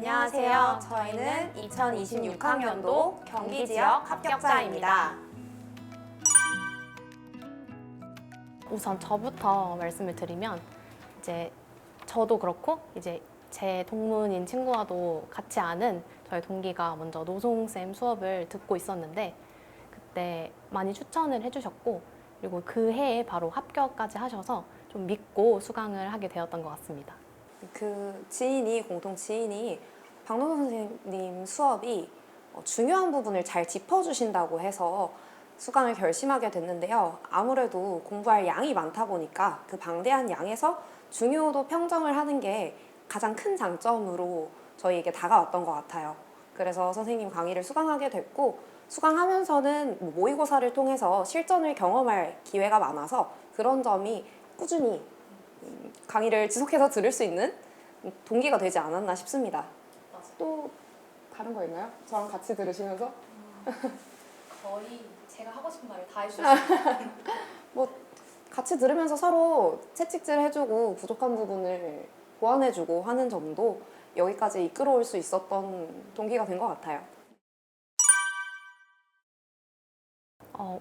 안녕하세요. 저희는 2026학년도 경기지역 합격자입니다. 우선 저부터 말씀을 드리면 이제 저도 그렇고 이제 제 동문인 친구와도 같이 아는 저희 동기가 먼저 노송쌤 수업을 듣고 있었는데 그때 많이 추천을 해주셨고 그리고 그 해에 바로 합격까지 하셔서 좀 믿고 수강을 하게 되었던 것 같습니다. 그 공통 지인이 박노선 선생님 수업이 중요한 부분을 잘 짚어주신다고 해서 수강을 결심하게 됐는데요. 아무래도 공부할 양이 많다 보니까 그 방대한 양에서 중요도 평정을 하는 게 가장 큰 장점으로 저희에게 다가왔던 것 같아요. 그래서 선생님 강의를 수강하게 됐고 수강하면서는 모의고사를 통해서 실전을 경험할 기회가 많아서 그런 점이 꾸준히 강의를 지속해서 들을 수 있는 동기가 되지 않았나 싶습니다. 또 다른 거 있나요? 저랑 같이 들으시면서? 거의 제가 하고 싶은 말을 다 해주셨어요. 뭐 같이 들으면서 서로 채찍질 해주고 부족한 부분을 보완해주고 하는 점도 여기까지 이끌어올 수 있었던 동기가 된 것 같아요.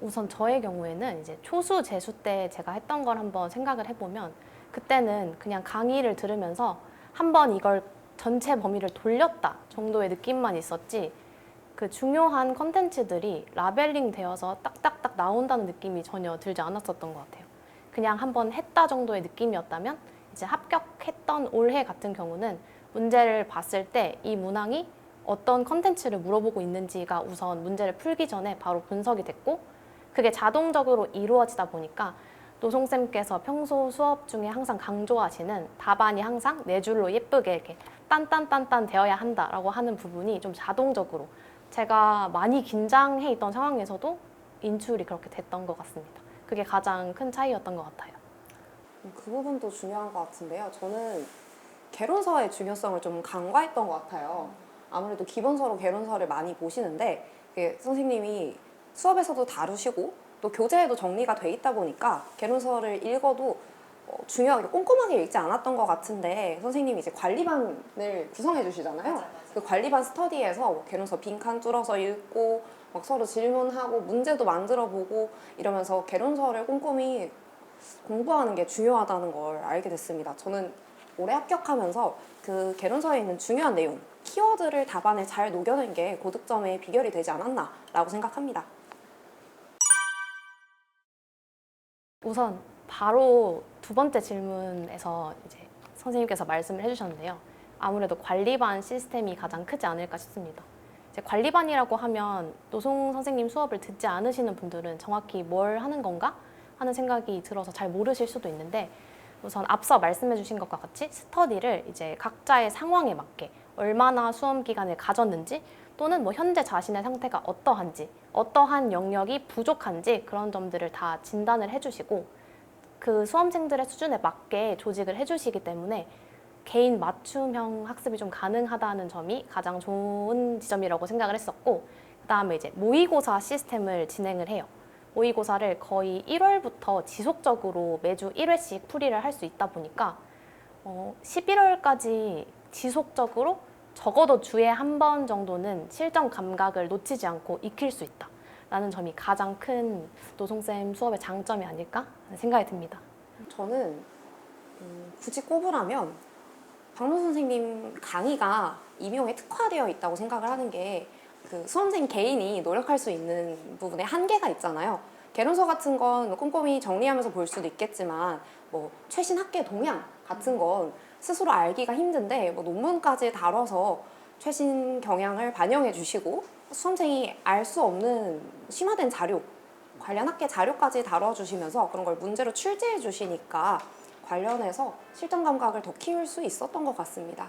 우선 저의 경우에는 이제 초수, 재수 때 제가 했던 걸 한번 생각을 해보면 그때는 그냥 강의를 들으면서 한번 이걸 전체 범위를 돌렸다 정도의 느낌만 있었지 그 중요한 컨텐츠들이 라벨링 되어서 딱딱딱 나온다는 느낌이 전혀 들지 않았었던 것 같아요. 그냥 한번 했다 정도의 느낌이었다면 이제 합격했던 올해 같은 경우는 문제를 봤을 때 이 문항이 어떤 컨텐츠를 물어보고 있는지가 우선 문제를 풀기 전에 바로 분석이 됐고 그게 자동적으로 이루어지다 보니까 노송쌤께서 평소 수업 중에 항상 강조하시는 답안이 항상 네 줄로 예쁘게 이렇게 딴딴딴딴 되어야 한다라고 하는 부분이 좀 자동적으로 제가 많이 긴장해 있던 상황에서도 인출이 그렇게 됐던 것 같습니다. 그게 가장 큰 차이였던 것 같아요. 그 부분도 중요한 것 같은데요. 저는 개론서의 중요성을 좀 간과했던 것 같아요. 아무래도 기본서로 개론서를 많이 보시는데 선생님이 수업에서도 다루시고 또 교재에도 정리가 돼 있다 보니까 개론서를 읽어도 중요하게 꼼꼼하게 읽지 않았던 것 같은데 선생님이 이제 관리반을 구성해 주시잖아요. 맞아. 그 관리반 스터디에서 개론서 빈칸 뚫어서 읽고 막 서로 질문하고 문제도 만들어 보고 이러면서 개론서를 꼼꼼히 공부하는 게 중요하다는 걸 알게 됐습니다. 저는 올해 합격하면서 그 개론서에 있는 중요한 내용, 키워드를 답안에 잘 녹여낸 게 고득점의 비결이 되지 않았나라고 생각합니다. 우선 바로 두 번째 질문에서 이제 선생님께서 말씀을 해주셨는데요. 아무래도 관리반 시스템이 가장 크지 않을까 싶습니다. 이제 관리반이라고 하면 노송 선생님 수업을 듣지 않으시는 분들은 정확히 뭘 하는 건가 하는 생각이 들어서 잘 모르실 수도 있는데 우선 앞서 말씀해 주신 것과 같이 스터디를 이제 각자의 상황에 맞게 얼마나 수험 기간을 가졌는지 또는 뭐 현재 자신의 상태가 어떠한지 어떠한 영역이 부족한지 그런 점들을 다 진단을 해주시고 그 수험생들의 수준에 맞게 조직을 해주시기 때문에 개인 맞춤형 학습이 좀 가능하다는 점이 가장 좋은 지점이라고 생각을 했었고 그다음에 이제 모의고사 시스템을 진행을 해요. 모의고사를 거의 1월부터 지속적으로 매주 1회씩 풀이를 할 수 있다 보니까 11월까지 지속적으로 적어도 주에 한 번 정도는 실전 감각을 놓치지 않고 익힐 수 있다라는 점이 가장 큰 노송쌤 수업의 장점이 아닐까 하는 생각이 듭니다. 저는 굳이 꼽으라면 박노 선생님 강의가 임용에 특화되어 있다고 생각을 하는 게 그 수험생 개인이 노력할 수 있는 부분에 한계가 있잖아요. 개론서 같은 건 꼼꼼히 정리하면서 볼 수도 있겠지만 뭐 최신 학계 동향 같은 건 스스로 알기가 힘든데 뭐 논문까지 다뤄서 최신 경향을 반영해 주시고 수험생이 알 수 없는 심화된 자료, 관련 학계 자료까지 다뤄주시면서 그런 걸 문제로 출제해 주시니까 관련해서 실전 감각을 더 키울 수 있었던 것 같습니다.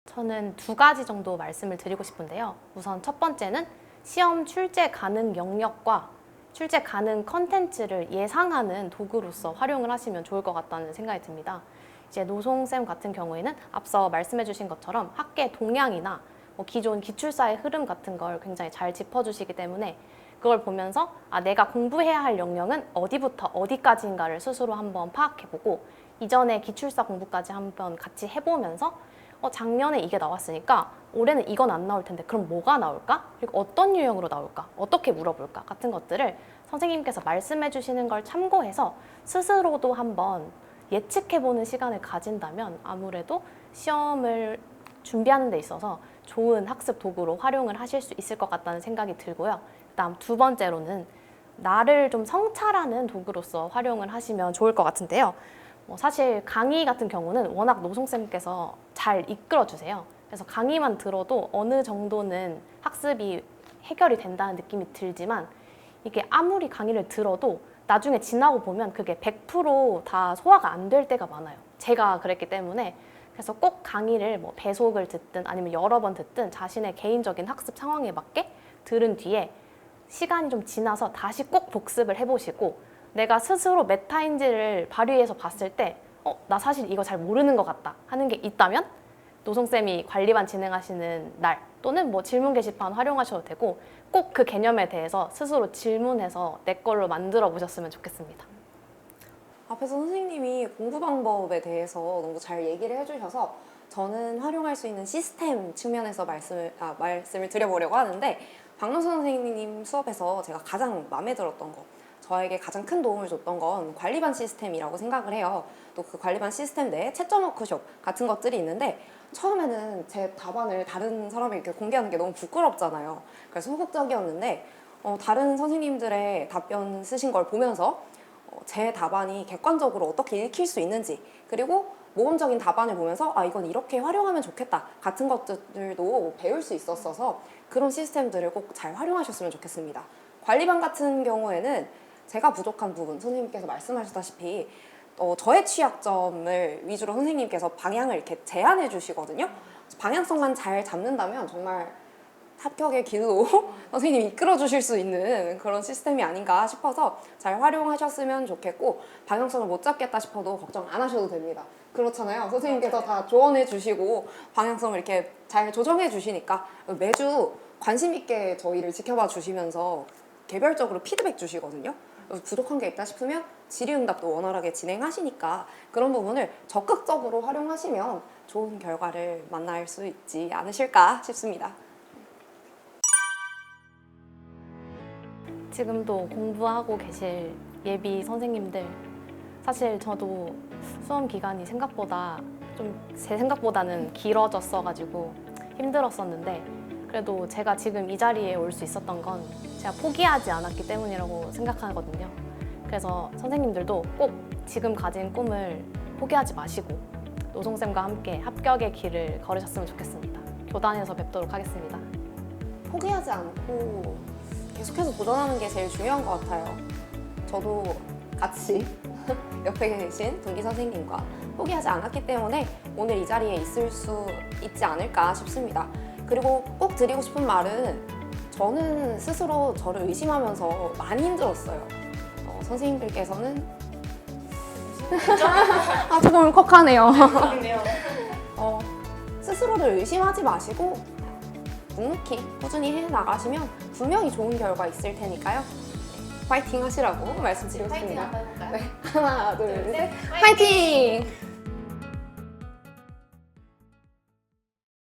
저는 두 가지 정도 말씀을 드리고 싶은데요. 우선 첫 번째는 시험 출제 가능 영역과 출제 가능 컨텐츠를 예상하는 도구로서 활용을 하시면 좋을 것 같다는 생각이 듭니다. 이제 노송쌤 같은 경우에는 앞서 말씀해 주신 것처럼 학계 동향이나 뭐 기존 기출사의 흐름 같은 걸 굉장히 잘 짚어주시기 때문에 그걸 보면서 내가 공부해야 할 영역은 어디부터 어디까지인가를 스스로 한번 파악해보고 이전에 기출사 공부까지 한번 같이 해보면서 작년에 이게 나왔으니까 올해는 이건 안 나올 텐데 그럼 뭐가 나올까? 그리고 어떤 유형으로 나올까? 어떻게 물어볼까? 같은 것들을 선생님께서 말씀해 주시는 걸 참고해서 스스로도 한번 예측해보는 시간을 가진다면 아무래도 시험을 준비하는 데 있어서 좋은 학습 도구로 활용을 하실 수 있을 것 같다는 생각이 들고요. 그다음 두 번째로는 나를 좀 성찰하는 도구로서 활용을 하시면 좋을 것 같은데요. 사실 강의 같은 경우는 워낙 노송쌤께서 잘 이끌어 주세요. 그래서 강의만 들어도 어느 정도는 학습이 해결이 된다는 느낌이 들지만 이게 아무리 강의를 들어도 나중에 지나고 보면 그게 100%다 소화가 안 될 때가 많아요. 제가 그랬기 때문에 그래서 꼭 강의를 배속을 듣든 아니면 여러 번 듣든 자신의 개인적인 학습 상황에 맞게 들은 뒤에 시간이 좀 지나서 다시 꼭 복습을 해보시고 내가 스스로 메타인지를 발휘해서 봤을 때 나 사실 이거 잘 모르는 것 같다 하는 게 있다면 노송쌤이 관리반 진행하시는 날 또는 질문 게시판 활용하셔도 되고 꼭 그 개념에 대해서 스스로 질문해서 내 걸로 만들어 보셨으면 좋겠습니다. 앞에서 선생님이 공부 방법에 대해서 너무 잘 얘기를 해주셔서 저는 활용할 수 있는 시스템 측면에서 말씀을 드려보려고 하는데 박명수 선생님 수업에서 제가 가장 마음에 들었던 거 저에게 가장 큰 도움을 줬던 건 관리반 시스템이라고 생각을 해요. 또 그 관리반 시스템 내에 채점 워크숍 같은 것들이 있는데 처음에는 제 답안을 다른 사람에게 공개하는 게 너무 부끄럽잖아요. 그래서 소극적이었는데 다른 선생님들의 답변 쓰신 걸 보면서 제 답안이 객관적으로 어떻게 읽힐 수 있는지 그리고 모범적인 답안을 보면서 이건 이렇게 활용하면 좋겠다 같은 것들도 배울 수 있었어서 그런 시스템들을 꼭 잘 활용하셨으면 좋겠습니다. 관리반 같은 경우에는 제가 부족한 부분 선생님께서 말씀하셨다시피 저의 취약점을 위주로 선생님께서 방향을 이렇게 제안해 주시거든요. 방향성만 잘 잡는다면 정말 합격의 길로 선생님이 이끌어 주실 수 있는 그런 시스템이 아닌가 싶어서 잘 활용하셨으면 좋겠고 방향성을 못 잡겠다 싶어도 걱정 안 하셔도 됩니다. 그렇잖아요. 선생님께서 다 조언해 주시고 방향성을 이렇게 잘 조정해 주시니까 매주 관심 있게 저희를 지켜봐 주시면서 개별적으로 피드백 주시거든요. 부족한 게 있다 싶으면 질의응답도 원활하게 진행하시니까 그런 부분을 적극적으로 활용하시면 좋은 결과를 만날 수 있지 않으실까 싶습니다. 지금도 공부하고 계실 예비 선생님들 사실 저도 수험 기간이 생각보다 제 생각보다는 길어졌어가지고 힘들었었는데 그래도 제가 지금 이 자리에 올 수 있었던 건 제가 포기하지 않았기 때문이라고 생각하거든요. 그래서 선생님들도 꼭 지금 가진 꿈을 포기하지 마시고 노송쌤과 함께 합격의 길을 걸으셨으면 좋겠습니다. 교단에서 뵙도록 하겠습니다. 포기하지 않고 계속해서 도전하는 게 제일 중요한 것 같아요. 저도 같이 옆에 계신 동기 선생님과 포기하지 않았기 때문에 오늘 이 자리에 있을 수 있지 않을까 싶습니다. 그리고 꼭 드리고 싶은 말은 저는 스스로 저를 의심하면서 많이 힘들었어요. 선생님들께서는 조금 울컥하네요. 스스로를 의심하지 마시고 묵묵히 꾸준히 해나가시면 분명히 좋은 결과 있을 테니까요. 파이팅 하시라고 말씀드리고 싶습니다. 파이팅 한번 해볼까요? 네, 하나, 둘, 셋, 파이팅!